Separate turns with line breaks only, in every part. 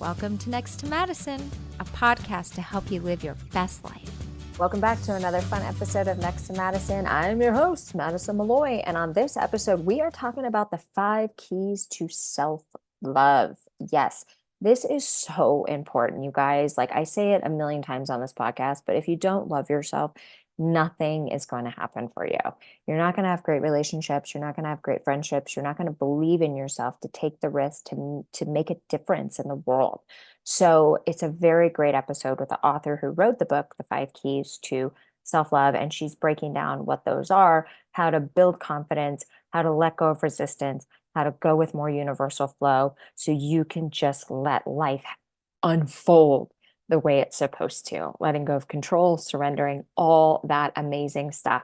Welcome to Next to Madison, a podcast to help you live your best life.
Welcome back to another fun episode of Next to Madison. I'm your host, Madison Malloy, and on this episode, we are talking about the 5 keys to self-love. Yes, this is so important, you guys. Like I say it a million times on this podcast, but if you don't love yourself, nothing is going to happen for you. You're not going to have great relationships. You're not going to have great friendships. You're not going to believe in yourself to take the risk to make a difference in the world. So it's a very great episode with the author who wrote the book, The 5 Keys to Self-Love. And she's breaking down what those are, how to build confidence, how to let go of resistance, how to go with more universal flow so you can just let life unfold the way it's supposed to, letting go of control, surrendering, all that amazing stuff.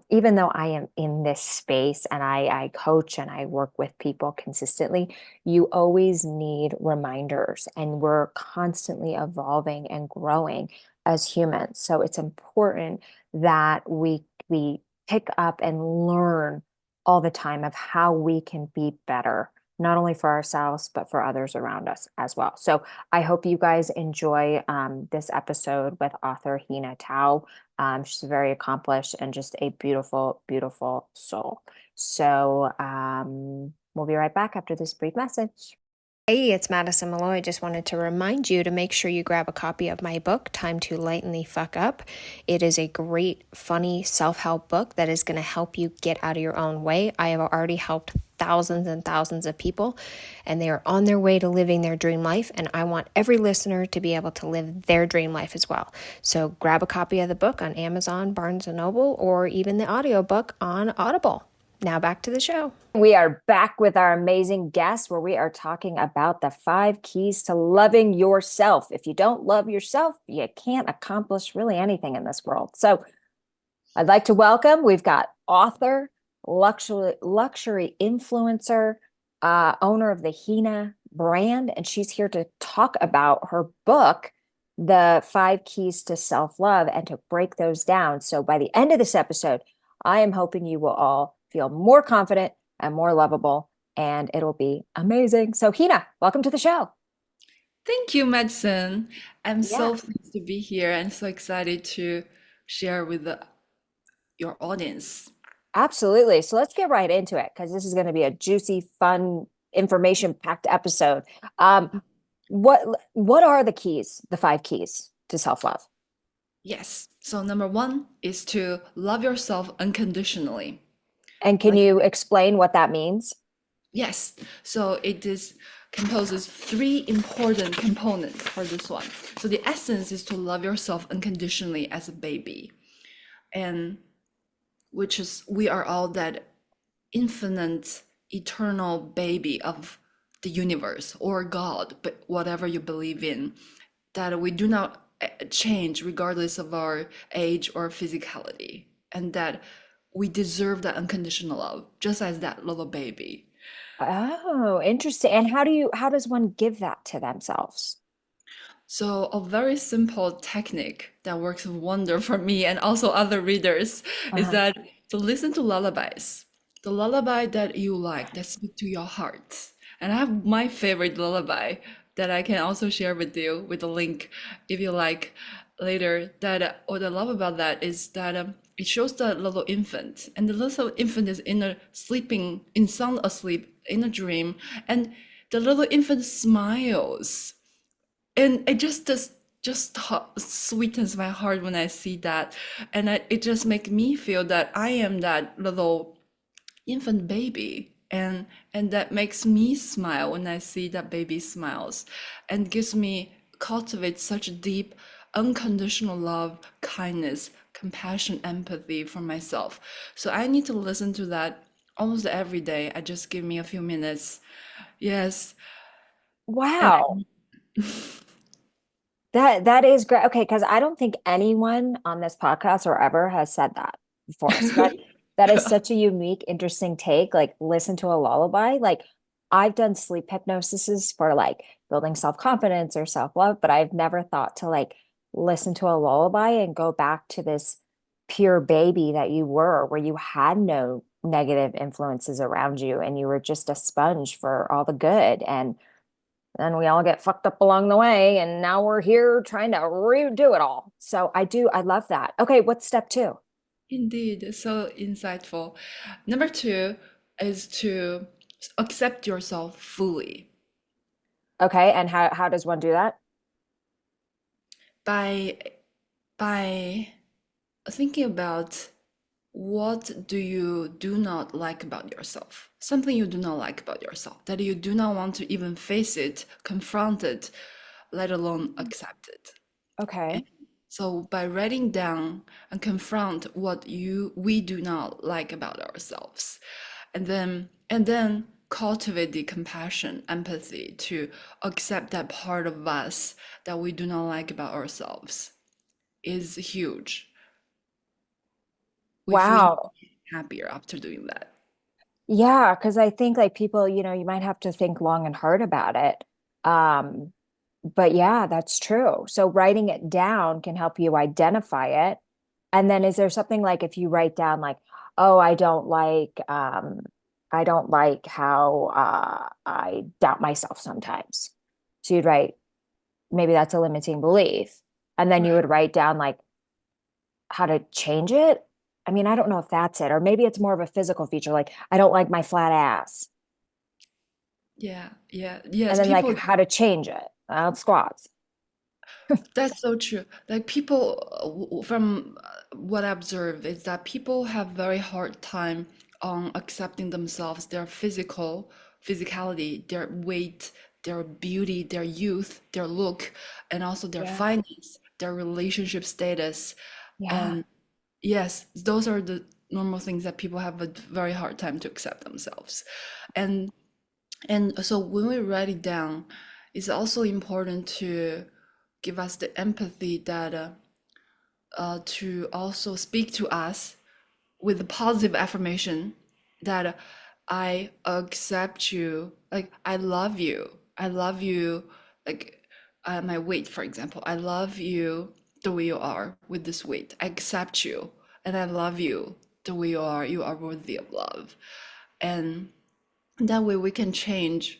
Even though I am in this space and I coach and I work with people consistently, you always need reminders, and we're constantly evolving and growing as humans. So it's important that we pick up and learn all the time of how we can be better, not only for ourselves, but for others around us as well. So I hope you guys enjoy this episode with author Hina Cao. She's very accomplished and just a beautiful, beautiful soul. So we'll be right back after this brief message.
Hey, it's Madison Malloy. I just wanted to remind you to make sure you grab a copy of my book, Time to Lighten the Fuck Up. It is a great, funny self-help book that is going to help you get out of your own way. I have already helped thousands and thousands of people, and they are on their way to living their dream life, and I want every listener to be able to live their dream life as well. So grab a copy of the book on Amazon, Barnes & Noble, or even the audiobook on Audible. Now back to the show.
We are back with our amazing guest where we are talking about the 5 keys to loving yourself. If you don't love yourself, you can't accomplish really anything in this world. So I'd like to welcome, we've got author, luxury influencer, owner of the Hina brand, and she's here to talk about her book, The 5 Keys to Self-Love, and to break those down. So by the end of this episode, I am hoping you will all feel more confident and more lovable, and it'll be amazing. So Hina, welcome to the show.
Thank you, Madison. I'm so
Yeah,
pleased to be here and so excited to share with your audience.
absolutely. So let's get right into it because this is going to be a juicy, fun, information-packed episode. What are the keys, the 5 keys to self-love?
Yes. So number one is to love yourself unconditionally.
And can
Like,
you explain what that means?
yes. So it is composes 3 important components for this one. So the essence is to love yourself unconditionally as a baby. And which is we are all that infinite, eternal baby of the universe or God, but whatever you believe in, that we do not change regardless of our age or physicality, and that we deserve that unconditional love, just as that little baby.
Oh, interesting. And how does one give that to themselves?
So a very simple technique that works wonder for me and also other readers is
Uh-huh.
that to listen to lullabies. The lullaby that you like, that speak to your heart. And I have my favorite lullaby that I can also share with you with a link if you like later. That what I love about that is that it shows the little infant, and the little infant is in a sleeping, in sound asleep, in a dream, and the little infant smiles, and it just sweetens my heart when I see that, and it just makes me feel that I am that little infant baby, and that makes me smile when I see that baby smiles, and gives me cultivate such deep unconditional love, kindness, compassion, empathy for myself. So I need to listen to that almost every day. I just give me a few minutes. Yes. And
Wow. That is great. Okay, because I don't think anyone on this podcast or ever has said that before. So that is such a unique, interesting take. Like listen to a lullaby. Like I've done sleep hypnosis for like building self-confidence or self-love, but I've never thought to like listen to a lullaby and go back to this pure baby that you were, where you had no negative influences around you and you were just a sponge for all the good. And and we all get fucked up along the way, and now we're here trying to redo it all. So I love that. Okay, what's step two?
Indeed, so insightful. Number two is to accept yourself fully
Okay, and how does one do that?
by by thinking about what do you do not like about yourself? Something you do not like about yourself, that you do not want to even face it, confront it, let alone accept it.
Okay.
And so by writing down and confront what we do not like about ourselves, and then cultivate the compassion, empathy to accept that part of us that we do not like about ourselves is huge. We feel
Wow.
happier after doing that.
Yeah, because I think like people, you might have to think long and hard about it. Um, but yeah, that's true. So writing it down can help you identify it. And then is there something like if you write down like, oh, I don't like how I doubt myself sometimes. So you'd write, maybe that's a limiting belief. And then you
Right.
would write down like how to change it. I mean, I don't know if that's it, or maybe it's more of a physical feature, like I don't like my flat ass.
Yeah, yeah,
And
yes,
then like
people,
how to change it. Squats.
that's so true. Like people, from what I observe is that people have very hard time on accepting themselves, their physicality, their weight, their beauty, their youth, their look, and also their
Yeah.
finance, their relationship status.
Yeah.
And yes, those are the normal things that people have a very hard time to accept themselves. And And so when we write it down, it's also important to give us the empathy that to also speak to us with a positive affirmation that I accept you, like I love you, like my weight, for example, I love you the way you are with this weight. I accept you, and I love you the way you are. You are worthy of love, and that way we can change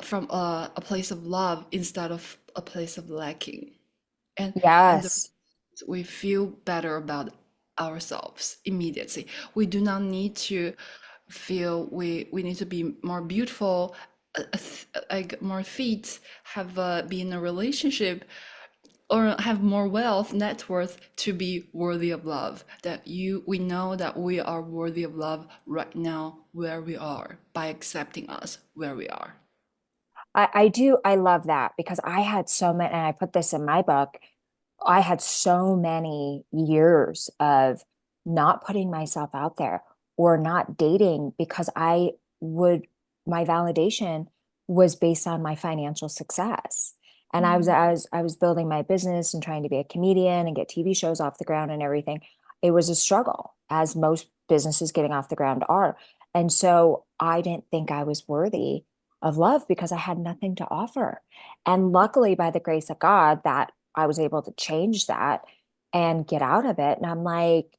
from a place of love instead of a place of lacking. And
Yes.
we feel better about ourselves immediately. We do not need to feel we need to be more beautiful, like more fit, have be in a relationship, or have more wealth, net worth to be worthy of love. That we know that we are worthy of love right now where we are by accepting us where we are.
I do. I love that because I had so many, and I put this in my book. I had so many years of not putting myself out there or not dating because my validation was based on my financial success. And
Mm,
I was building my business and trying to be a comedian and get TV shows off the ground and everything. It was a struggle, as most businesses getting off the ground are. And so I didn't think I was worthy of love because I had nothing to offer. And luckily, by the grace of God, that I was able to change that and get out of it. And I'm like,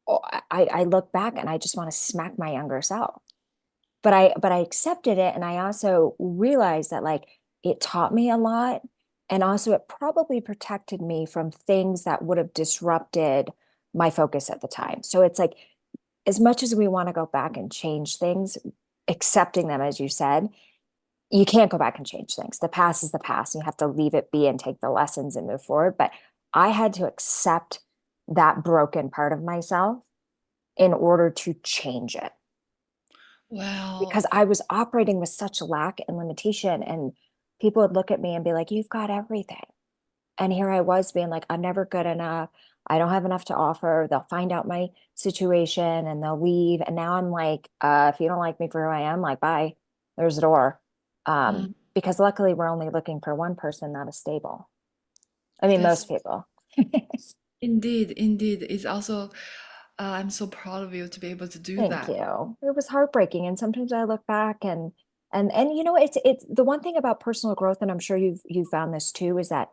oh, I look back and I just want to smack my younger self. But I accepted it. And I also realized that like it taught me a lot. And also it probably protected me from things that would have disrupted my focus at the time. So it's like, as much as we want to go back and change things, accepting them, as you said, you can't go back and change things. The past is the past. And you have to leave it be and take the lessons and move forward. But I had to accept that broken part of myself in order to change it because
well,
I was operating with such lack and limitation. And people would look at me and be like, you've got everything. And here I was being like, I'm never good enough. I don't have enough to offer. They'll find out my situation and they'll leave. And now I'm like, if you don't like me for who I am, like, bye, there's the door.
mm,
Because luckily we're only looking for one person, not a stable. I mean,
that's
most people.
indeed, indeed. It's also, I'm so proud of you to be able to do
Thank
that.
you. It was heartbreaking. And sometimes I look back and it's the one thing about personal growth, and I'm sure you've found this too, is that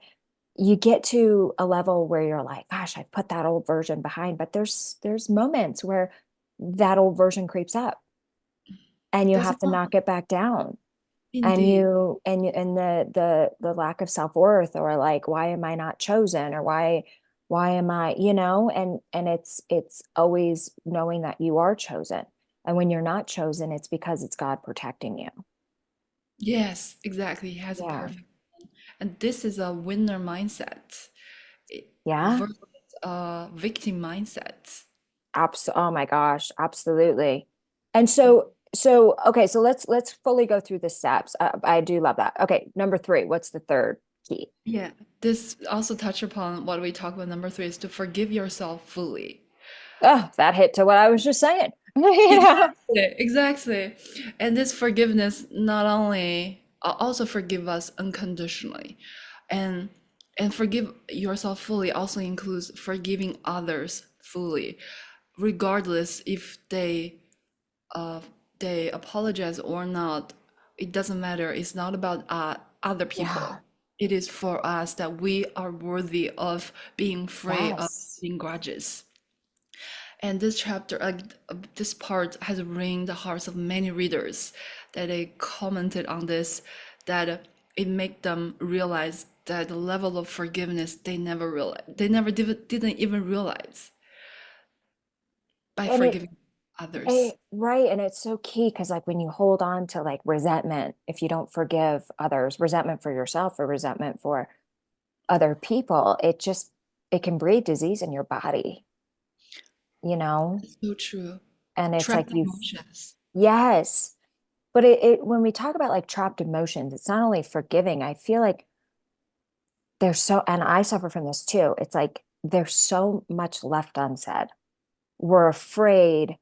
you get to a level where you're like, gosh, I put that old version behind, but there's moments where that old version creeps up and you
There's a
have to knock it back down. and
Indeed.
and the lack of self-worth, or like, why am I not chosen, or why am I, and it's always knowing that you are chosen. And when you're not chosen, it's because it's God protecting you.
Yes, exactly. He has a
Yeah.
perfect. And this is a winner mindset
Yeah.
versus a victim mindset.
Oh my gosh, absolutely. And so okay, so let's fully go through the steps. I do love that. Okay, number three, what's the third key?
Yeah, this also touch upon what we talk about. Number three is to forgive yourself fully.
Oh, that hit to what I was just saying.
Exactly, exactly. And this forgiveness not only also forgive us unconditionally, and forgive yourself fully also includes forgiving others fully, regardless if uh they apologize or not. It doesn't matter. It's not about other
Yeah.
people. It is for us that we are worthy of being free of
Yes.
being grudges. And this chapter, this part has ringed the hearts of many readers that they commented on this, that it made them realize that the level of forgiveness they never didn't even realize by
And
forgiving others.
right, and it's so key because like when you hold on to like resentment, if you don't forgive others, resentment for yourself or resentment for other people, it can breed disease in your body, you know?
So true.
And it's
Trapped
like
emotions.
yes. But it when we talk about like trapped emotions, it's not only forgiving. I feel like there's so, and I suffer from this too. It's like there's so much left unsaid. We're afraid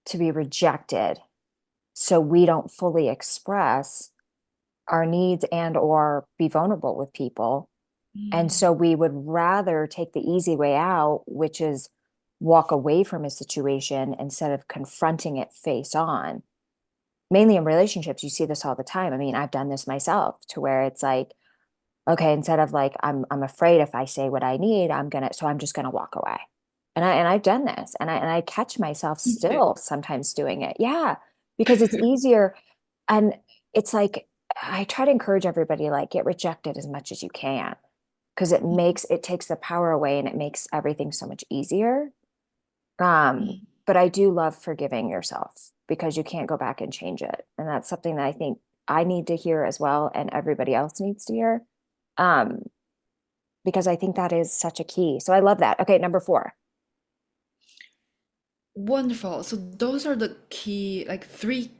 to be rejected, so we don't fully express our needs and or be vulnerable with people. And
Mm,
so we would rather take the easy way out, which is walk away from a situation instead of confronting it face on. Mainly in relationships, you see this all the time. I mean, I've done this myself to where it's like, okay, instead of like, I'm afraid if I say what I need, so I'm just gonna walk away. And I've done this, and I catch myself
me too.
still sometimes doing it. Yeah, because it's easier. And it's like I try to encourage everybody, like, get rejected as much as you can, because it takes the power away and it makes everything so much easier.
Mm.
But I do love forgiving yourself because you can't go back and change it. And that's something that I think I need to hear as well, and everybody else needs to hear. Um, because I think that is such a key. So I love that. Okay, number four.
Wonderful. So those are the key, like three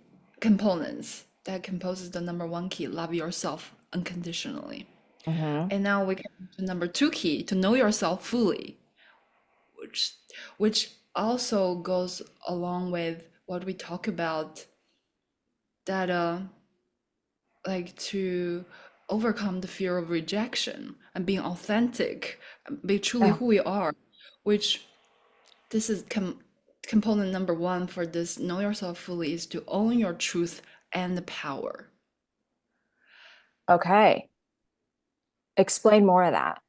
components that composes the number one key, love yourself unconditionally.
Hmm.
And now we come to number two key, to know yourself fully, which also goes along with what we talk about, that like to overcome the fear of rejection and being authentic, be truly
Oh,
who we are, which this is component number one for this know yourself fully, is to own your truth and the power.
okay. Explain more of that.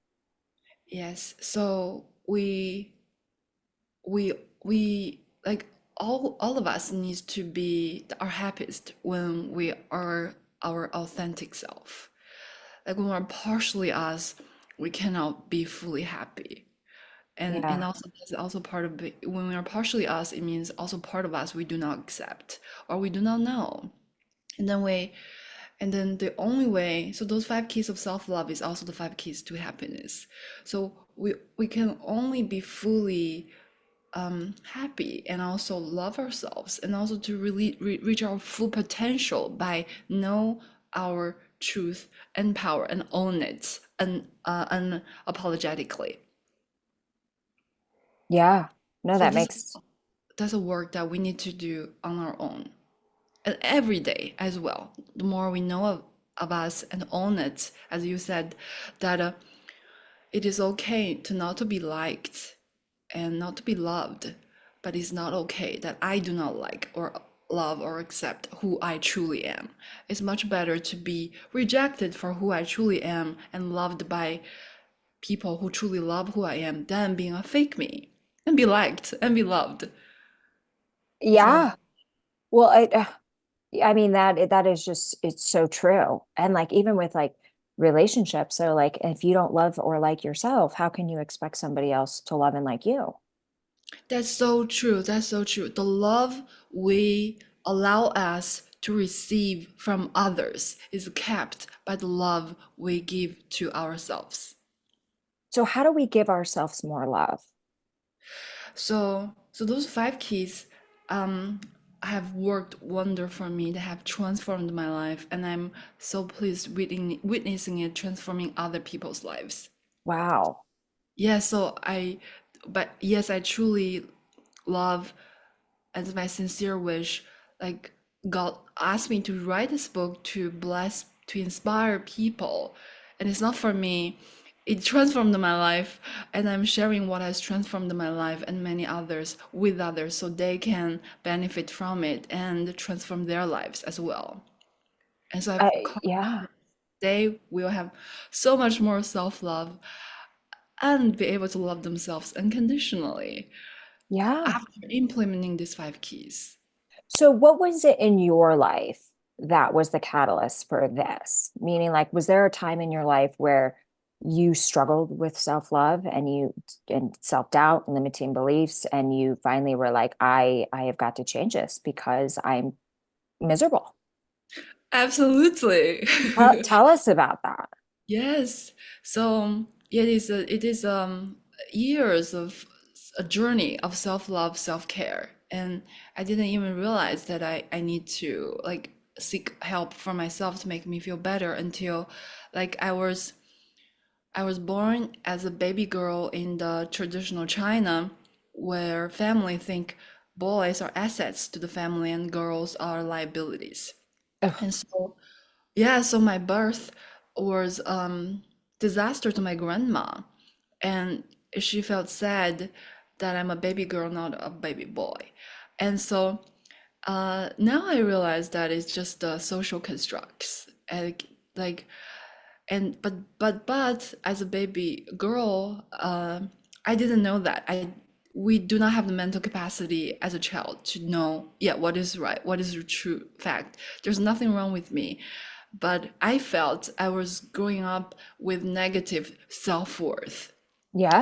Yes, so we we like all of us needs to be our happiest when we are our authentic self. Like when we're partially us, we cannot be fully happy. And
Yeah.
also that's also part of when we are partially us, it means also part of us we do not accept or we do not know. And then the only way, so those five keys of self-love is also the five keys to happiness. So we can only be fully happy and also love ourselves and also to really reach our full potential by know our truth and power and own it and unapologetically.
Yeah. No,
So
that
this
makes,
that's a work that we need to do on our own and every day as well. The more we know of us and own it, as you said, that it is okay to not to be liked and not to be loved, but it's not okay that I do not like or love or accept who I truly am. It's much better to be rejected for who I truly am and loved by people who truly love who I am than being a fake me and be liked and be loved. So
yeah. Well, I mean, that is just, it's so true. And like even with like relationships, so like if you don't love or like yourself, how can you expect somebody else to love and like you?
That's so true. That's so true. The love we allow us to receive from others is capped by the love we give to ourselves.
So how do we give ourselves more love?
So those five keys have worked wonder for me. They have transformed my life, and I'm so pleased witnessing it transforming other people's lives.
Wow.
Yeah, but yes, I truly love, as my sincere wish, like God asked me to write this book to bless, to inspire people. And it's not for me. It transformed my life, and I'm sharing what has transformed my life and many others with others so they can benefit from it and transform their lives as well. And so I've
Yeah.
they will have so much more self-love and be able to love themselves unconditionally
Yeah.
after implementing these five keys.
So what was it in your life that was the catalyst for this? Meaning, like, was there a time in your life where you struggled with self-love and self-doubt and limiting beliefs, and you finally were like, I have got to change this because I'm miserable.
Absolutely.
Tell us about that.
Yes. So yeah, it is years of a journey of self-love, self-care. And I didn't even realize that I need to like seek help for myself to make me feel better until like I was born as a baby girl in the traditional China where family think boys are assets to the family and girls are liabilities.
Ugh,
And so yeah, so my birth was disaster to my grandma, and she felt sad that I'm a baby girl, not a baby boy. And so now I realize that it's just the social constructs, like and but as a baby girl, I didn't know that. We do not have the mental capacity as a child to know, yeah, what is right, what is the true fact. There's nothing wrong with me, but I felt I was growing up with negative self-worth,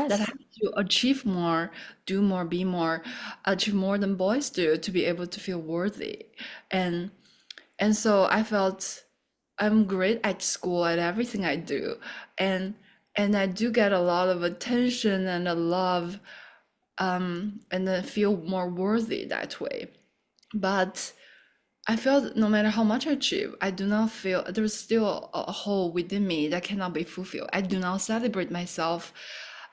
that I
yes.
have to achieve more, do more, be more, achieve more than boys do to be able to feel worthy. And and so I felt I'm great at school at everything I do. And and I do get a lot of attention and a love, and I feel more worthy that way. But I felt no matter how much I achieve, I do not feel there's still a hole within me that cannot be fulfilled. I do not celebrate myself.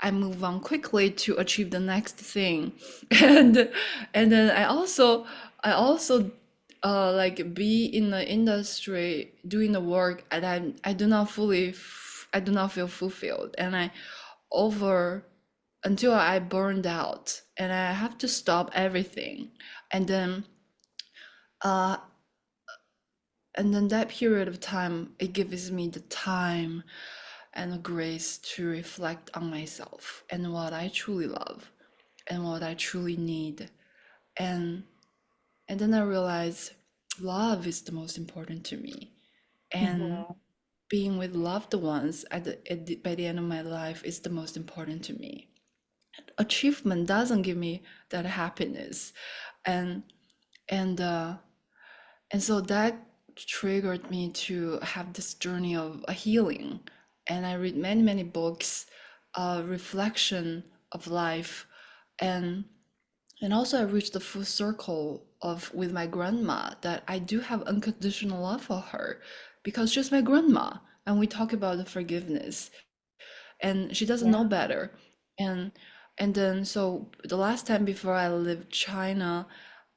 I move on quickly to achieve the next thing, and and then I also like be in the industry doing the work, and I do not I do not feel fulfilled, and I over until I burned out, and I have to stop everything, and then. Uh, and then that period of time, it gives me the time and the grace to reflect on myself and what I truly love and what I truly need. And and then I realize love is the most important to me. And
Mhm.
being with loved ones by the end of my life is the most important to me. Achievement doesn't give me that happiness. And and uh, And so that triggered me to have this journey of a healing. And I read many, many books, reflection of life. And and also I reached the full circle of with my grandma that I do have unconditional love for her because she's my grandma. And we talk about the forgiveness and she doesn't know
Yeah.
better. And and then so the last time before I left China,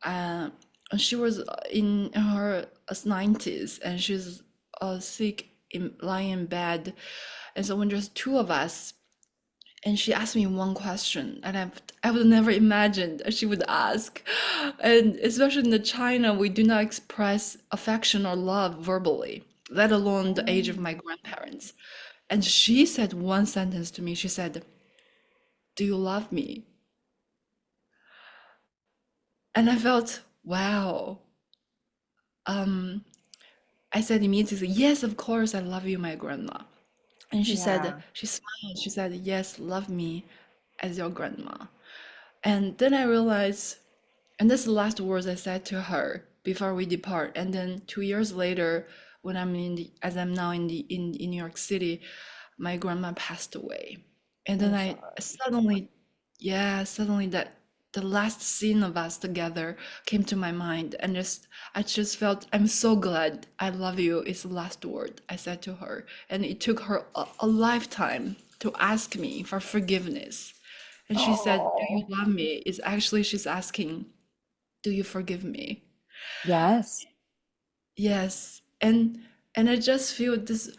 uh, she was in her 90s and she's sick lying in bed. And so when there's two of us, and she asked me one question, and I would never imagined she would ask. And especially in the China, we do not express affection or love verbally, let alone the age of
Mm.
my grandparents. And she said one sentence to me. She said, "Do you love me?" And I felt, wow, um, I said immediately, yes, of course, I love you, my grandma. And she said,
Yeah.
she smiled, she said, yes, love me as your grandma. And then I realized, and that's the last words I said to her before we depart. And then 2 years later, when as I'm now in New York City, my grandma passed away. And then
I'm
I
sorry.
suddenly, yeah, suddenly that the last scene of us together came to my mind, and I just felt, I'm so glad. I love you is the last word I said to her. And it took her a lifetime to ask me for forgiveness. And she said, do you
Oh,
love me? Is actually she's asking, do you forgive me?
yes.
Yes. And I just feel this,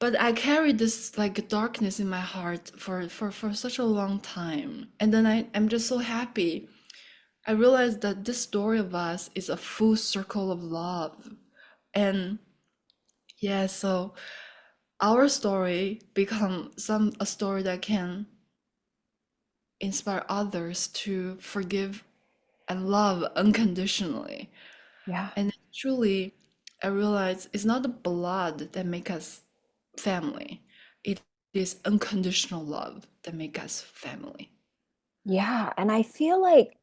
but I carried this like darkness in my heart for such a long time. And then I'm just so happy. I realized that this story of us is a full circle of love. And yeah, so our story become a story that can inspire others to forgive and love unconditionally.
Yeah.
And truly, I realize it's not the blood that make us family. It is unconditional love that make us family.
Yeah. And I feel like,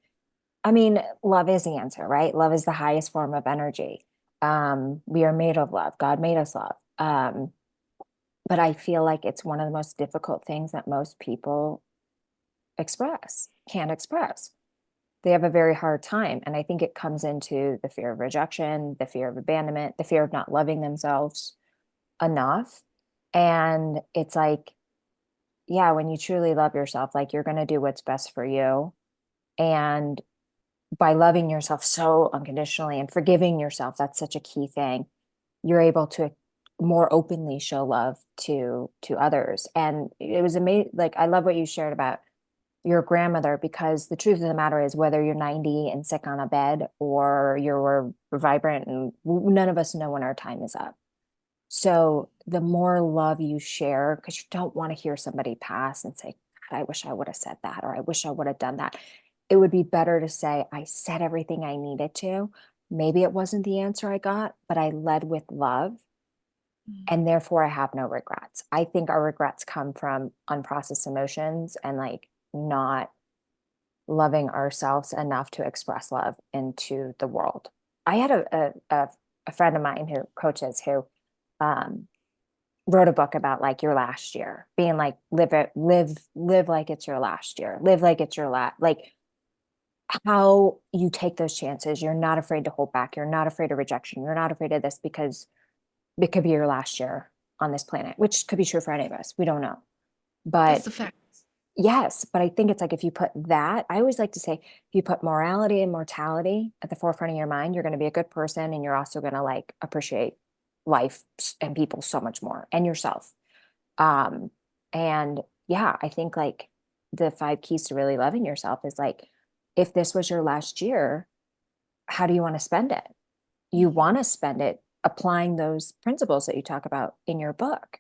I mean, love is the answer, right? Love is the highest form of energy. We are made of love. God made us love. But I feel like it's one of the most difficult things that most people can't express. They have a very hard time. And I think it comes into the fear of rejection, the fear of abandonment, the fear of not loving themselves enough. And it's like, yeah, when you truly love yourself, like you're going to do what's best for you. And by loving yourself so unconditionally and forgiving yourself, that's such a key thing. You're able to more openly show love to others. And it was amazing. Like I love what you shared about your grandmother, because the truth of the matter is whether you're 90 and sick on a bed or you're vibrant, and none of us know when our time is up. So the more love you share, because you don't want to hear somebody pass and say, God, I wish I would have said that, or I wish I would have done that. It would be better to say, I said everything I needed to. Maybe it wasn't the answer I got, but I led with love,
Mm.
and therefore I have no regrets. I think our regrets come from unprocessed emotions and like not loving ourselves enough to express love into the world. I had a friend of mine who coaches who um, wrote a book about like your last year, being like live like it's your last year, live like it's your last, like how you take those chances. You're not afraid to hold back. You're not afraid of rejection. You're not afraid of this because it could be your last year on this planet, which could be true for any of us. We don't know.
That's
But
the fact.
yes, but I think it's like if you put that, I always like to say, if you put morality and mortality at the forefront of your mind, you're going to be a good person, and you're also going to like appreciate life and people so much more, and yourself. Um, and yeah, I think like the 5 keys to really loving yourself is like, if this was your last year, how do you want to spend it? You want
Mhm.
to spend it applying those principles that you talk about in your book.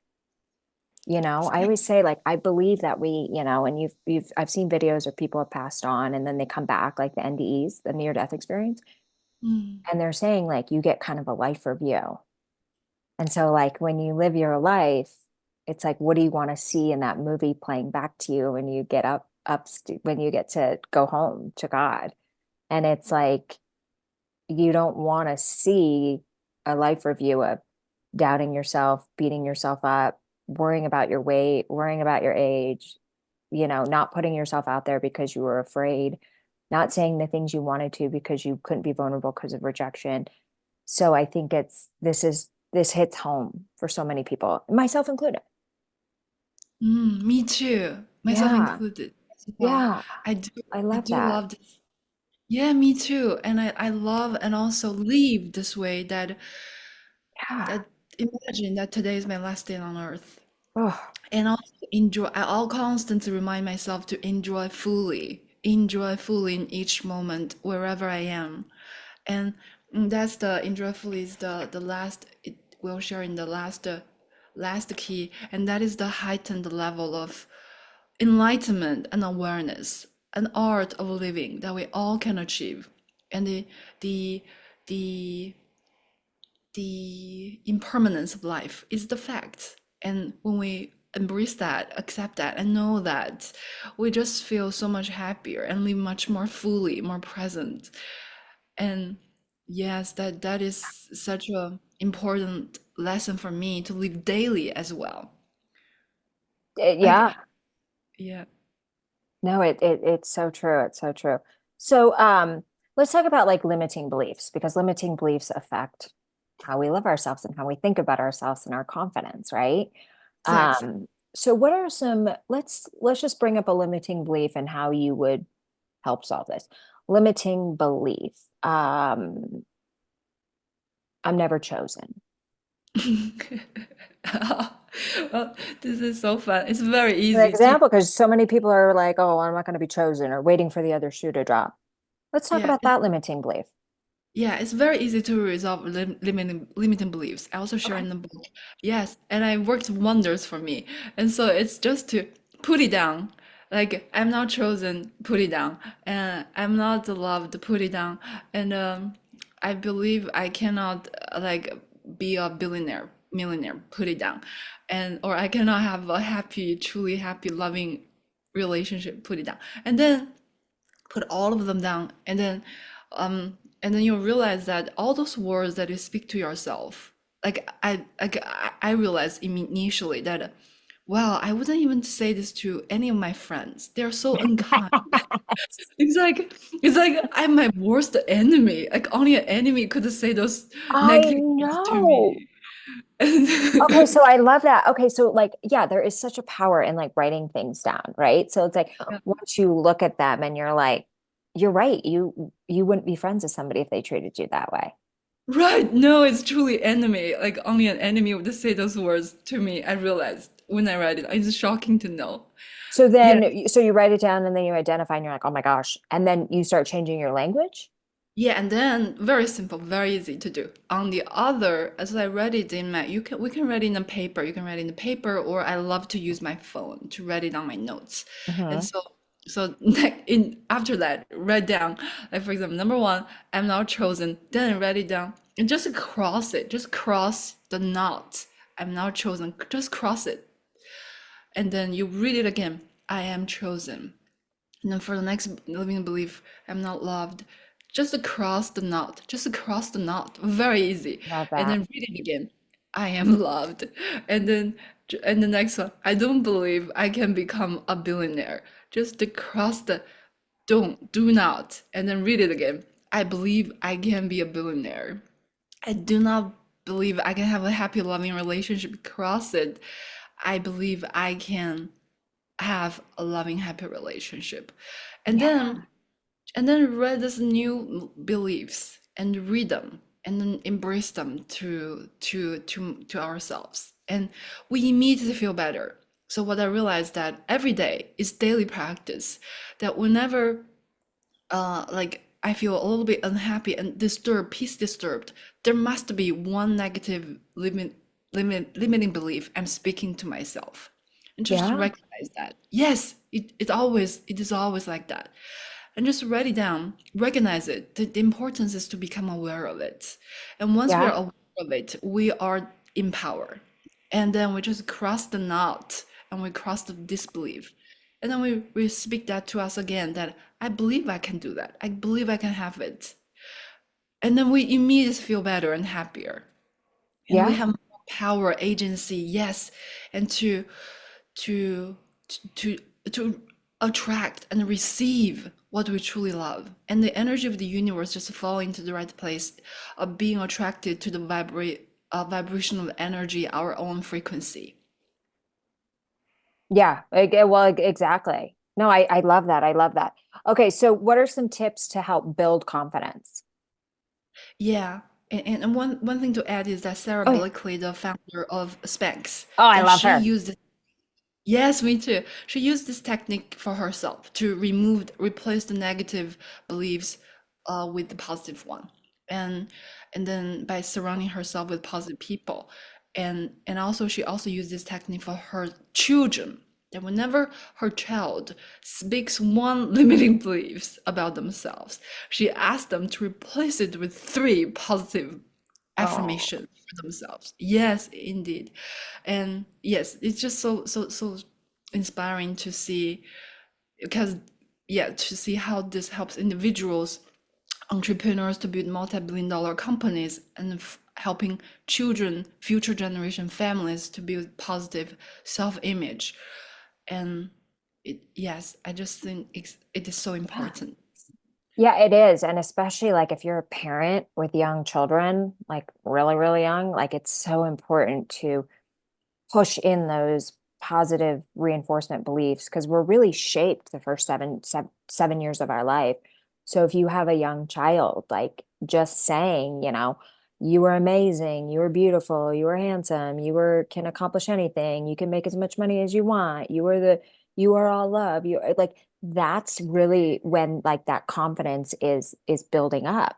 I
Exactly.
always say like I believe that and you've I've seen videos where people have passed on and then they come back, like the NDEs, the near death experience,
Mm.
and they're saying like you get kind of a life review. And so like when you live your life, it's like what do you want to see in that movie playing back to you when you get when you get to go home to God? And it's like you don't want to see a life review of doubting yourself, beating yourself up, worrying about your weight, worrying about your age, not putting yourself out there because you were afraid, not saying the things you wanted to because you couldn't be vulnerable because of rejection. So I think this hits home for so many people, myself included.
Me too, myself
Yeah.
included as well.
Yeah.
I do,
I
I
love
do
that.
love this. Yeah, me too. And I love and also live this way
Yeah.
that imagine that today is my last day on earth.
Oh,
And also enjoy, I'll constantly remind myself to enjoy fully in each moment wherever I am. And that's the enjoy fully is the last it will share in the last key, and that is the heightened level of enlightenment and awareness, an art of living that we all can achieve. And the the impermanence of life is the fact. And when we embrace that, accept that, and know that, we just feel so much happier and live much more fully, more present. And yes, that is such a important lesson for me to live daily as well. Like,
Yeah.
yeah,
No, it's so true. It's so true. So, let's talk about like limiting beliefs because limiting beliefs affect how we live ourselves and how we think about ourselves and our confidence, right?
exactly.
So what are some, let's just bring up a limiting belief and how you would help solve this. Limiting belief. I'm never chosen.
Well, this is so fun. It's very
An
easy to,
example, because so many people are like, oh, I'm not going to be chosen or waiting for the other shoe to drop. Let's talk
yeah,
about that limiting belief.
yeah, it's very easy to resolve limiting beliefs. I also share
Okay.
in the book. Yes, and it worked wonders for me. And so it's just to put it down. Like I'm not chosen, put it down. And I'm not loved, put it down. And I believe I cannot like be a billionaire, millionaire, put it down. And or I cannot have a happy, truly happy, loving relationship, put it down. And then put all of them down, and then you'll realize that all those words that you speak to yourself, I realized initially that wow, I wouldn't even say this to any of my friends, they're so unkind. it's like it's like I'm my worst enemy, like only an enemy could say those
I
negative words to
know.
me.
Okay, so I love that. Okay, so like, yeah, there is such a power in like writing things down, right? So it's like once you look at them and you're like, you're right, you wouldn't be friends with somebody if they treated you that way.
Right, no, it's truly enemy. Like only an enemy would say those words to me. I realized when I read it. It's shocking to know.
So
Yeah,
then, so you write it down and then you identify and you're like, oh my gosh. And then you start changing your language.
yeah, and then very simple, very easy to do. On the other, as I read it in my, you can we can write it in a paper. You can write it in the paper, or I love to use my phone to write it on my notes. And
Hmm.
so in after that, write down like for example, number one, I'm not chosen. Then write it down and just cross it. Just cross the not. I'm not chosen. Just cross it, and then you read it again. I am chosen. And then for the next living belief, I'm not loved. Just across the knot, just across the knot, very easy.
Love
And
that.
then read it again. I am loved. And then and the next one, I don't believe I can become a billionaire. Just across the do not. And then read it again. I believe I can be a billionaire. I do not believe I can have a happy, loving relationship. Cross it. I believe I can have a loving, happy relationship. And
Yeah.
then read these new beliefs and read them and then embrace them to ourselves. And we immediately feel better. So what I realized that every day is daily practice. That whenever like I feel a little bit unhappy and disturbed, peace disturbed, there must be one negative limiting belief I'm speaking to myself. And just
Yeah.
recognize that. Yes, it is always like that. And just write it down, recognize it. The importance is to become aware of it. And once we are
Yeah.
aware of it, we are in power. And then we just cross the knot and we cross the disbelief. And then we speak that to us again that I believe I can do that. I believe I can have it. And then we immediately feel better and happier. And we
Yeah.
have more power, agency, yes, and to to to attract and receive what we truly love. And the energy of the universe just fall into the right place of being attracted to the vibrational energy, our own frequency.
Yeah. Well, exactly. No, I love that. I love that. Okay, so what are some tips to help build confidence?
Yeah. And one thing to add is that Sarah
Oh yeah.
Blakely, the founder of Spanx,
Oh, I
that
love
she
her.
used. Yes, me too. She used this technique for herself to replace the negative beliefs with the positive one, and then by surrounding herself with positive people, and also she also used this technique for her children. That whenever her child speaks one limiting beliefs about themselves, she asked them to replace it with three positive
Oh,
affirmation for themselves. Yes, indeed. And yes, it's just so inspiring to see, because yeah, to see how this helps individuals, entrepreneurs to build multi-billion dollar companies, and helping children, future generation families to build positive self-image. And yes, I just think it is so
yeah.
important.
Yeah, it is. And especially like if you're a parent with young children, like really, really young, like it's so important to push in those positive reinforcement beliefs because we're really shaped the first 7 years of our life. So if you have a young child, like just saying, you are amazing, you are beautiful, you are handsome, can accomplish anything, you can make as much money as you want, you are all love, you like that's really when like that confidence is building up.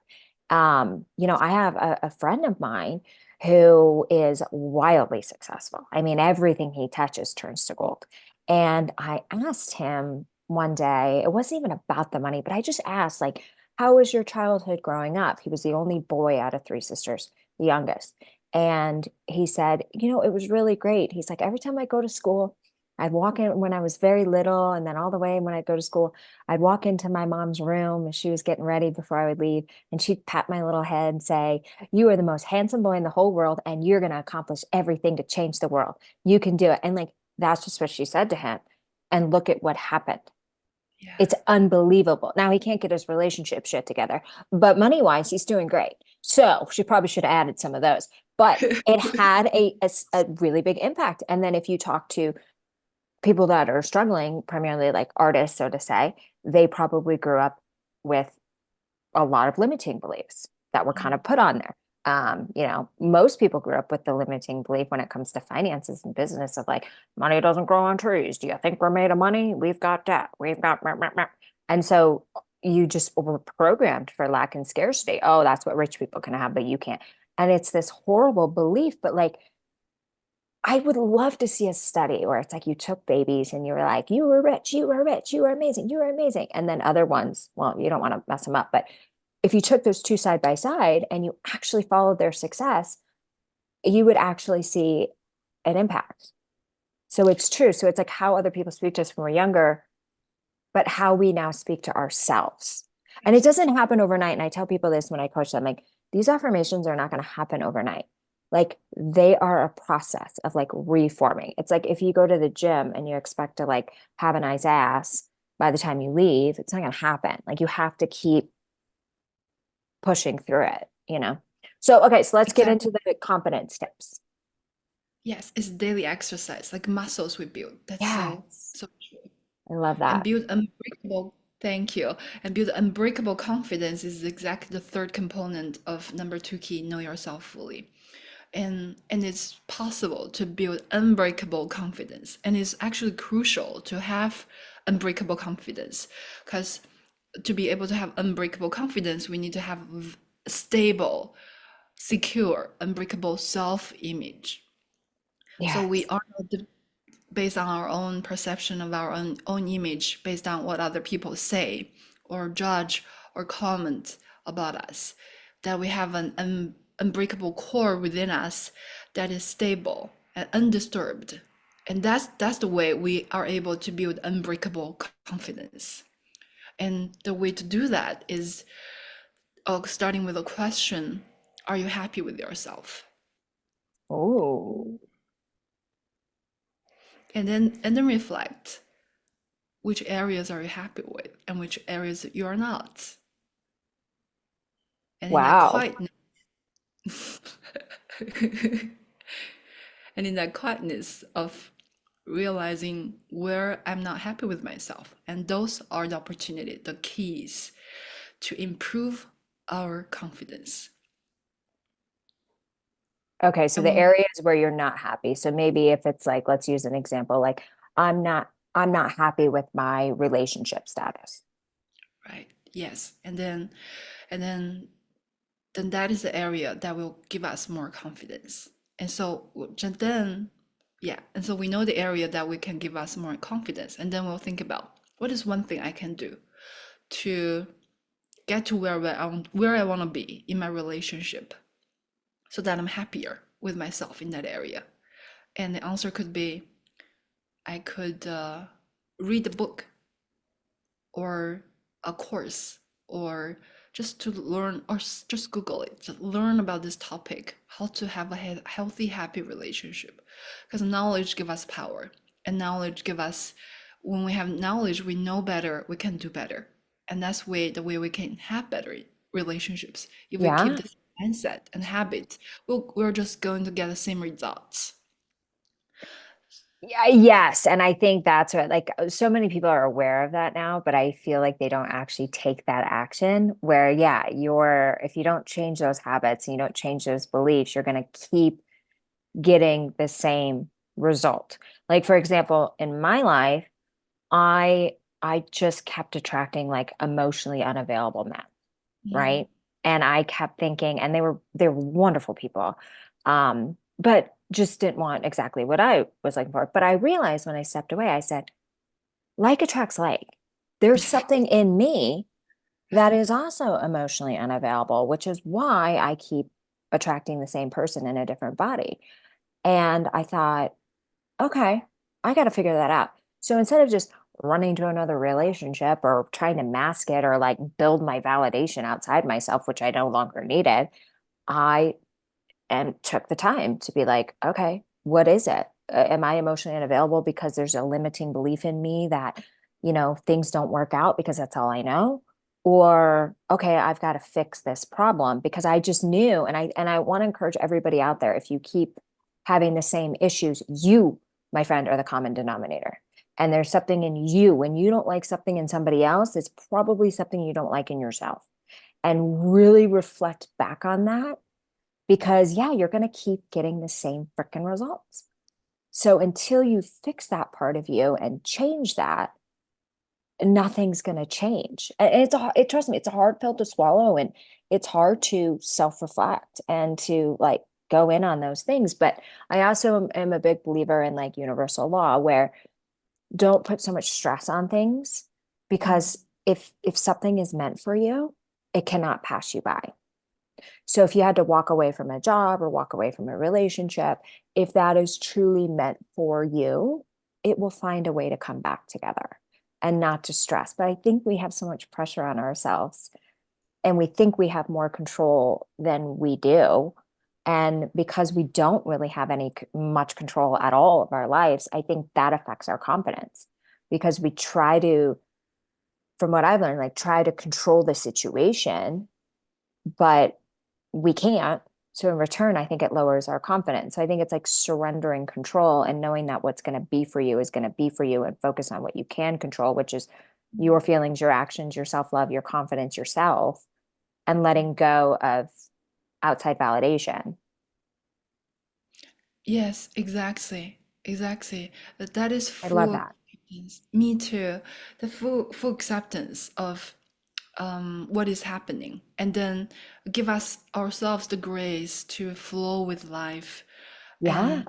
I have a friend of mine who is wildly successful. I mean, everything he touches turns to gold. And I asked him one day, it wasn't even about the money, but I just asked, like, how was your childhood growing up? He was the only boy out of three sisters, the youngest. And he said, it was really great. He's like, every time I go to school, I'd walk in when I was very little, and then all the way when I'd go to school, I'd walk into my mom's room as she was getting ready before I would leave, and she'd pat my little head and say, you are the most handsome boy in the whole world, and you're going to accomplish everything to change the world. You can do it. And like, that's just what she said to him. And look at what happened.
Yeah.
It's unbelievable. Now he can't get his relationship shit together, but money wise, he's doing great. So she probably should have added some of those, but it had a really big impact. And then if you talk to people that are struggling, primarily like artists, so to say, they probably grew up with a lot of limiting beliefs that were kind of put on there. Most people grew up with the limiting belief when it comes to finances and business of like, money doesn't grow on trees. Do you think we're made of money? We've got debt. We've got, meh, meh, meh. And so you just were programmed for lack and scarcity. Oh, that's what rich people can have, but you can't. And it's this horrible belief, but like, I would love to see a study where it's like you took babies and you were like, you were rich, you were rich, you were amazing, you were amazing. And then other ones, well, you don't want to mess them up, but if you took those two side by side and you actually followed their success, you would actually see an impact. So it's true. So it's like how other people speak to us when we're younger, but how we now speak to ourselves. And it doesn't happen overnight. And I tell people this when I coach them, like, these affirmations are not going to happen overnight. Like they are a process of like reforming. It's like if you go to the gym and you expect to like have a nice ass by the time you leave, it's not going to happen. Like you have to keep pushing through it. So, okay, so let's get into
Exactly.
the confidence tips.
Yes, it's daily exercise, like muscles we build. That's
Yes,
so true.
I love
And
that.
build unbreakable, thank you. And build unbreakable confidence is exactly the third component of number two key, know yourself fully. And it's possible to build unbreakable confidence. And it's actually crucial to have unbreakable confidence, because to be able to have unbreakable confidence, we need to have stable, secure, unbreakable self-image. So we
Yes.
are not based on our own perception of our own image, based on what other people say or judge or comment about us, that we have an unbreakable core within us that is stable and undisturbed. And that's the way we are able to build unbreakable confidence. And the way to do that is starting with a question: are you happy with yourself?
Oh,
And then reflect: which areas are you happy with and which areas you're not. And in that
wow.
quietness, and in that quietness of realizing where I'm not happy with myself. And those are the opportunity, the keys to improve our confidence.
Okay, so
And
the
when,
areas where you're not happy. So maybe if it's like, let's use an example, like I'm not happy with my relationship status.
right, yes. And then that is the area that will give us more confidence. And so then, yeah, and so we know the area that we can give us more confidence, and then we'll think about what is one thing I can do to get to where I want to be in my relationship, so that I'm happier with myself in that area? And the answer could be I could read a book or a course or just to learn or just Google it, just learn about this topic, how to have a healthy, happy relationship. Because knowledge give us power, and knowledge give us, when we have knowledge, we know better, we can do better. And that's the way we can have better relationships. If we keep
Yeah.
this mindset and habit, we're just going to get the same results.
Yeah, yes. And I think that's what, like, so many people are aware of that now, but I feel like they don't actually take that action where, yeah, if you don't change those habits and you don't change those beliefs, you're going to keep getting the same result. Like, for example, in my life, I just kept attracting like emotionally unavailable men,
Mm,
right? And I kept thinking, and they were wonderful people, but just didn't want exactly what I was looking for. But I realized when I stepped away, I said, like attracts like. There's something in me that is also emotionally unavailable, which is why I keep attracting the same person in a different body. And I thought, okay, I got to figure that out. So instead of just running to another relationship or trying to mask it or like build my validation outside myself, which I no longer needed, I and took the time to be like, okay, what is it? Am I emotionally unavailable because there's a limiting belief in me that, things don't work out because that's all I know? Or, okay, I've got to fix this problem because I just knew. And I want to encourage everybody out there, if you keep having the same issues, you, my friend, are the common denominator. And there's something in you. When you don't like something in somebody else, it's probably something you don't like in yourself. And really reflect back on that, because yeah, you're going to keep getting the same freaking results. So until you fix that part of you and change that, nothing's going to change. And trust me, it's a hard pill to swallow, and it's hard to self-reflect and to like go in on those things. But I also am a big believer in like universal law, where don't put so much stress on things,
mm,
because if something is meant for you, it cannot pass you by. So if you had to walk away from a job or walk away from a relationship, if that is truly meant for you, it will find a way to come back together and not to stress. But I think we have so much pressure on ourselves, and we think we have more control than we do. And because we don't really have any much control at all of our lives, I think that affects our confidence, because we try to, from what I've learned, like try to control the situation, but we can't. So in return, I think it lowers our confidence. So I think it's like surrendering control and knowing that what's going to be for you is going to be for you, and focus on what you can control, which is your feelings, your actions, your self-love, your confidence, yourself, and letting go of outside validation.
yes, exactly. Exactly. That is
I love
full
that.
acceptance. Me too. The full acceptance of what is happening, and then give us ourselves the grace to flow with life.
Yeah.
And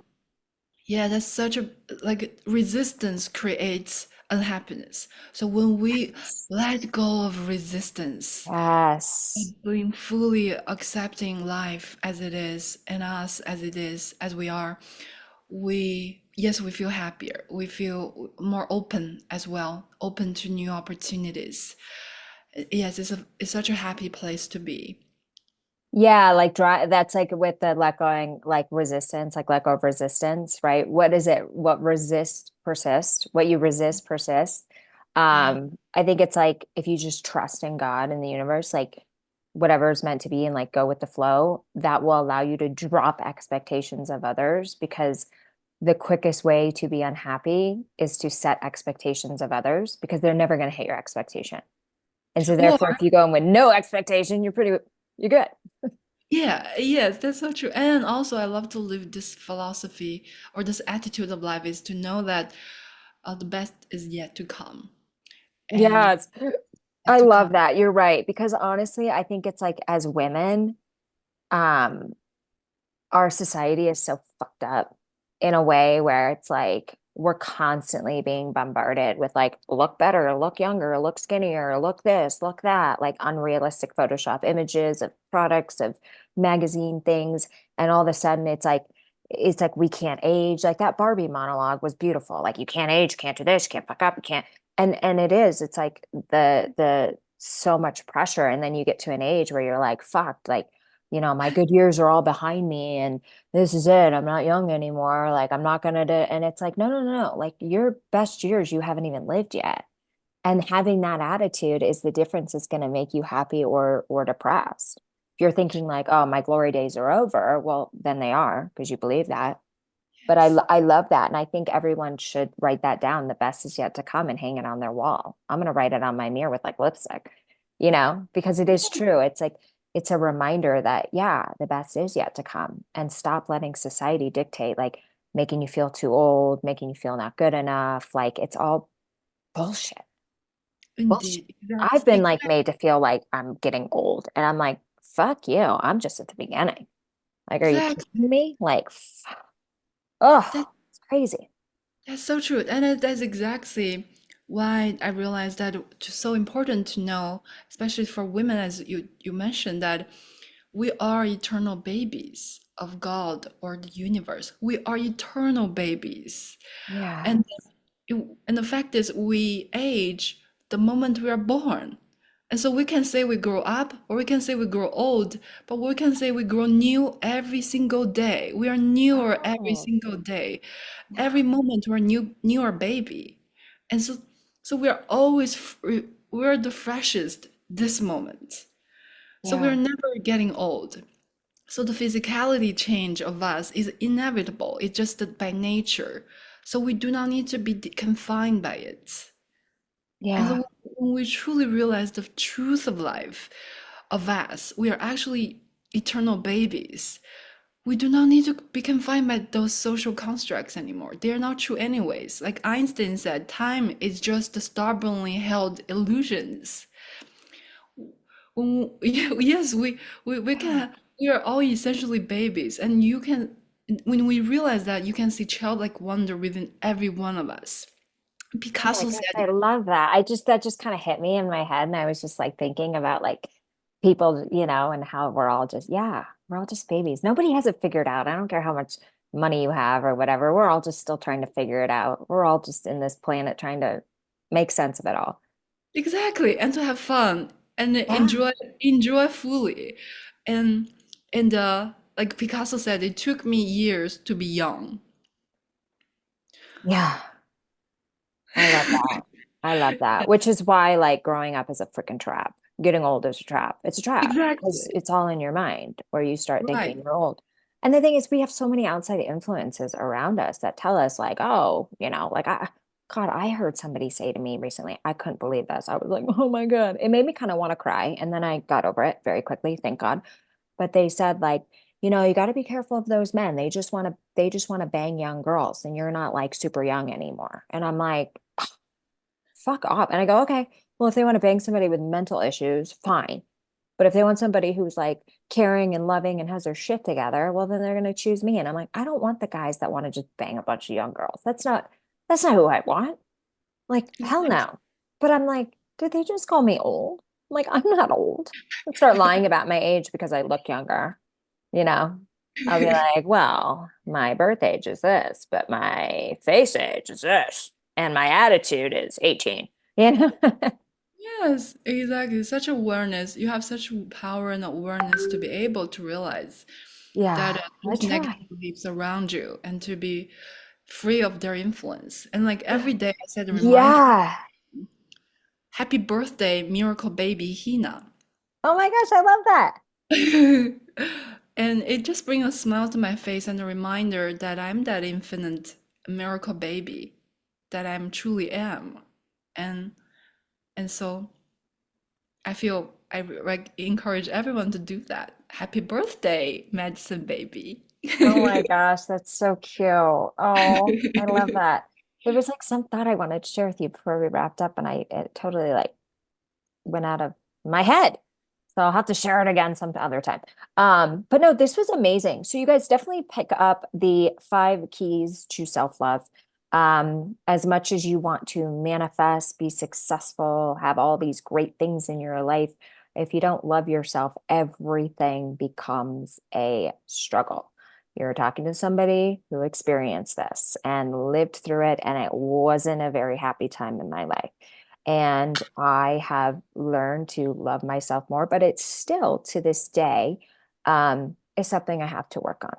yeah, that's such a, like, resistance creates unhappiness. So when we let go of resistance,
Yes.
being fully accepting life as it is and us as it is, as we are, yes, we feel happier. We feel more open as well, open to new opportunities. Yes, it's such a happy place to be.
Yeah, like that's like with the let going, like resistance, like let go of resistance, right? What is it? What resist persist, what you resist persists.
Yeah.
I think it's like if you just trust in God and the universe, like whatever is meant to be, and like go with the flow, that will allow you to drop expectations of others, because the quickest way to be unhappy is to set expectations of others, because they're never going to hit your expectation. And so
Or
therefore, if you go in with no expectation, you're good.
yeah, yes, that's so true. And also, I love to live this philosophy or this attitude of life is to know that the best is yet to come, and
Yes.
yet
I
to
love
come.
that. You're right. Because honestly, I think it's like as women, um, our society is so fucked up in a way where it's like we're constantly being bombarded with like, look better, look younger, look skinnier, look this, look that, like unrealistic Photoshop images of products, of magazine things, and all of a sudden it's like we can't age. Like that Barbie monologue was beautiful. Like you can't age, can't do this, can't fuck up, you can't. And it is. It's like the so much pressure, and then you get to an age where you're like, fuck, like my good years are all behind me, and this is it. I'm not young anymore. Like I'm not gonna do. And it's like, no, no, no, no. Like your best years you haven't even lived yet. And having that attitude is the difference is going to make you happy or depressed. If you're thinking like, oh, my glory days are over, well, then they are because you believe that. But
Yes.
I love that. And I think everyone should write that down. The best is yet to come and hang it on their wall. I'm going to write it on my mirror with like lipstick, because it is true. It's like, it's a reminder that, yeah, the best is yet to come, and stop letting society dictate, like making you feel too old, making you feel not good enough. Like it's all bullshit. Bullshit.
Indeed.
I've been like made to feel like I'm getting old, and I'm like, fuck you. I'm just at the beginning. Like, are you
Exactly.
kidding me? Like, oh,
That,
it's crazy.
that's so true. And that's exactly why I realized that it's so important to know, especially for women, as you mentioned, that we are eternal babies of God or the universe. We are eternal babies.
Yeah.
And and the fact is, we age the moment we are born. And so we can say we grow up or we can say we grow old, but we can say we grow new every single day. We are newer every
Oh,
single day.
yeah.
Every moment we're newer baby. And so we are always we're the freshest this moment. So we're
Yeah.
never getting old. So the physicality change of us is inevitable. It's just that by nature. So we do not need to be confined by it. And
Yeah.
so when we truly realize the truth of life, of us, we are actually eternal babies. We do not need to be confined by those social constructs anymore. They are not true anyways. Like Einstein said, time is just the stubbornly held illusions. Yes, we
Yeah.
can, we are all essentially babies, and you can, when we realize that, you can see childlike wonder within every one of us.
Oh my
Picasso
gosh, I
said,
love that. That just kind of hit me in my head. And I was just like thinking about like people, and how we're all just, yeah, we're all just babies. Nobody has it figured out. I don't care how much money you have or whatever. We're all just still trying to figure it out. We're all just in this planet trying to make sense of it all.
exactly, and to have fun and
Yeah.
enjoy fully. And like Picasso said, it took me years to be young.
Yeah. I love that. I love that. Which is why like growing up is a freaking trap. Getting old is a trap. It's a trap because
Exactly.
it's all in your mind where you start thinking
Right.
you're old. And the thing is, we have so many outside influences around us that tell us like, oh, like God, I heard somebody say to me recently, I couldn't believe this. I was like, oh my God. It made me kind of want to cry. And then I got over it very quickly, thank God. But they said like, you got to be careful of those men. They just want to bang young girls, and you're not like super young anymore. And I'm like, fuck off. And I go, okay, well, if they want to bang somebody with mental issues, fine. But if they want somebody who's like caring and loving and has their shit together, well, then they're going to choose me. And I'm like, I don't want the guys that want to just bang a bunch of young girls. That's not who I want. Like, hell
Exactly.
no. But I'm like, did they just call me old? I'm like, I'm not old. I'll start lying about my age because I look younger, you know? I'll be like, well, my birth age is this, but my face age is this, and my attitude is 18, you know?
Yes, exactly. Such awareness. You have such power and awareness to be able to realize that
Yeah, I
those
try.
negative beliefs around you and to be free of their influence. And like every day I said a reminder,
Yeah.
happy birthday, miracle baby Hina.
Oh my gosh, I love that.
And it just brings a smile to my face and a reminder that I'm that infinite miracle baby that I'm truly am. And and so I feel I like encourage everyone to do that. Happy birthday, Madison baby.
Oh my gosh, that's so cute. Oh, I love that. There was like some thought I wanted to share with you before we wrapped up, and it totally like went out of my head. So I'll have to share it again some other time. But no, this was amazing. So you guys definitely pick up the 5 keys to self-love. As much as you want to manifest, be successful, have all these great things in your life, If you don't love yourself, everything becomes a struggle. You're talking to somebody who experienced this and lived through it, and it wasn't a very happy time in my life. And I have learned to love myself more, but it's still to this day is something I have to work on.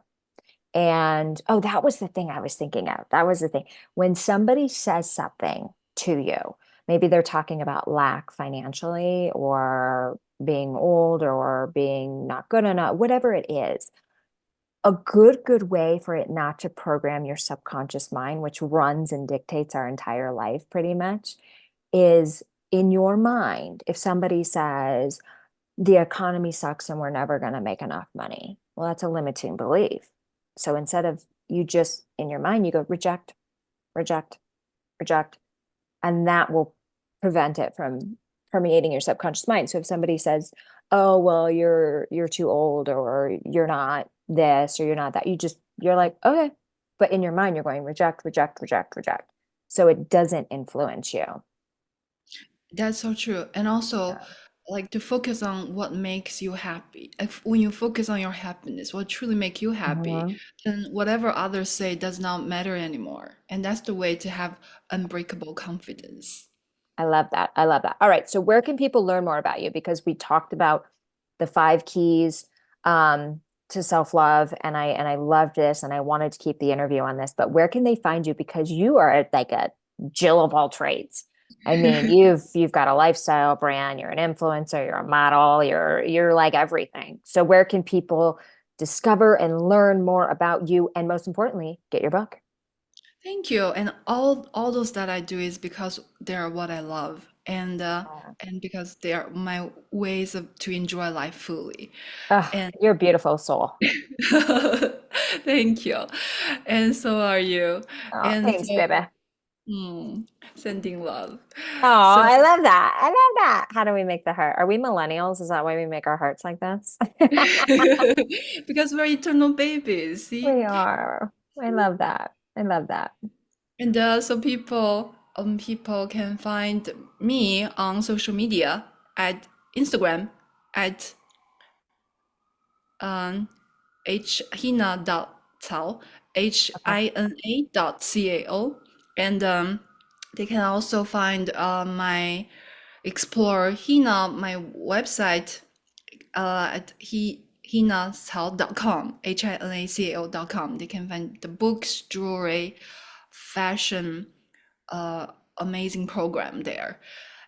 And oh, that was the thing I was thinking of. That was the thing. When somebody says something to you, maybe they're talking about lack financially or being old or being not good enough, whatever it is, a good way for it not to program your subconscious mind, which runs and dictates our entire life pretty much, is in your mind. If somebody says, the economy sucks and we're never going to make enough money. Well, that's a limiting belief. So instead of you just in your mind, you go reject, reject, reject, and that will prevent it from permeating your subconscious mind. So if somebody says, "Oh, well, you're too old or you're not this or you're not that," you're like, "Okay." But in your mind, you're going reject, reject, reject, reject. So it doesn't influence you.
That's so true. And also, like to focus on what makes you happy. If when you focus on your happiness, what truly make you happy,
Mhm.
then whatever others say does not matter anymore. And that's the way to have unbreakable confidence.
I love that. I love that. All right. So where can people learn more about you? Because we talked about the five keys um, to self-love, and I loved this, and I wanted to keep the interview on this. But where can they find you? Because you are like a Jill of all trades. I mean, you've got a lifestyle brand, you're an influencer, you're a model, you're like everything. So where can people discover and learn more about you, and most importantly, get your book?
Thank you. And all those that I do is because they're what I love, and because they are my ways of to enjoy life fully.
Oh,
And
you're a beautiful soul.
thank you. And so are you.
Oh,
And
thanks,
so
baby.
sending love.
Oh,
So
I love that. I love that. How do we make the heart? Are we millennials? Is that why we make our hearts like this?
because we're eternal babies, see?
We are. I love that. I love that.
And so people can find me on social media at Instagram at um, hina.cao,
Okay.
hina.cao. And they can also find my Explore Hina, my website at hinacao.com, hinacao.com. They can find the books, jewelry, fashion, uh, amazing program there.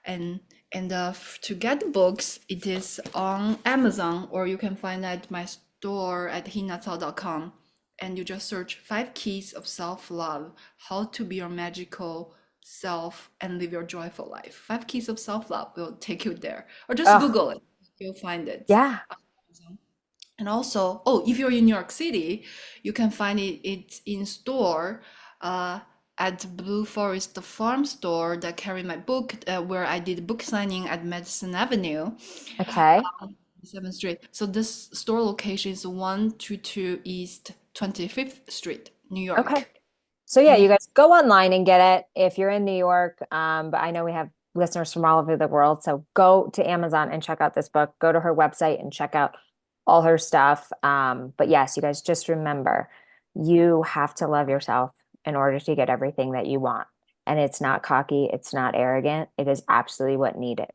And to get the books, it is on Amazon, or you can find at my store at hinacao.com. And you just search 5 keys of self-love, how to be your magical self and live your joyful life. 5 keys of self-love will take you there. Or just
Oh,
Google it. You'll find it.
yeah.
And also, oh, if you're in New York City, you can find it in store uh, at Blue Forest the Farm store that carry my book, where I did book signing at Madison Avenue,
Okay.
7th Street. So this store location is 122 East 25th Street, New
Okay.
York.
So yeah,
And
you
you,
guys go online and get it if you're in New York. But I know we have listeners from all over the world. So go to Amazon and check out this book. Go to her website and check out all her stuff. But yes, you guys just remember you have to love yourself in order to get everything that you want. And it's not cocky, it's not arrogant. It is absolutely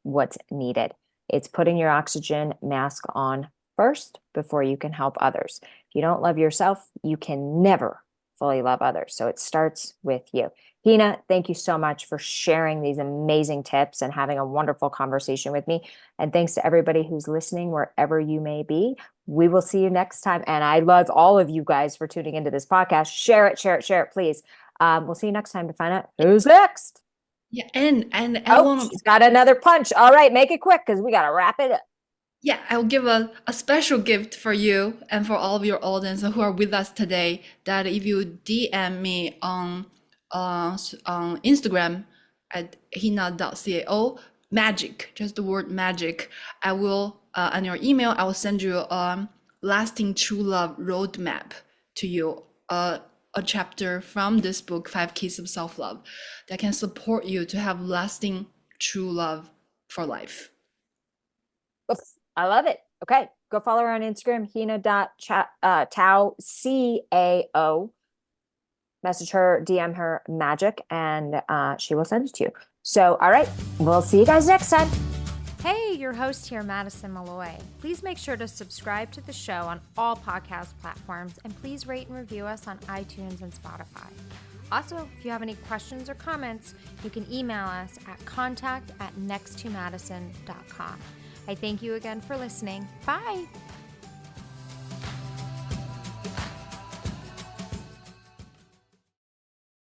what's needed. It's putting your oxygen mask on first before you can help others. If you don't love yourself, you can never fully love others. So it starts with you. Hina, thank you so much for sharing these amazing tips and having a wonderful conversation with me. And thanks to everybody who's listening, wherever you may be. We will see you next time. And I love all of you guys for tuning into this podcast. Share it, share it, share it, please. We'll see you next time to find out who's next.
yeah, and I
Oh,
want
she's got another punch. All right, make it quick because we got to wrap it up.
Yeah, I'll give a special gift for you and for all of your audience who are with us today. That if you DM me on Instagram at hina.cao magic, just the word magic, I will on your email I will send you a lasting true love roadmap to you. A chapter from this book, 5 Keys of Self Love, that can support you to have lasting true love for life.
Oof, I love it. Okay, go follow her on Instagram, Hina.Cao, CAO. Message her, DM her magic, and she will send it to you. So, all right, we'll see you guys next time.
Hey, your host here, Madison Malloy. Please make sure to subscribe to the show on all podcast platforms, and please rate and review us on iTunes and Spotify. Also, if you have any questions or comments, you can email us at contact@nexttomadison.com. I thank you again for listening. Bye.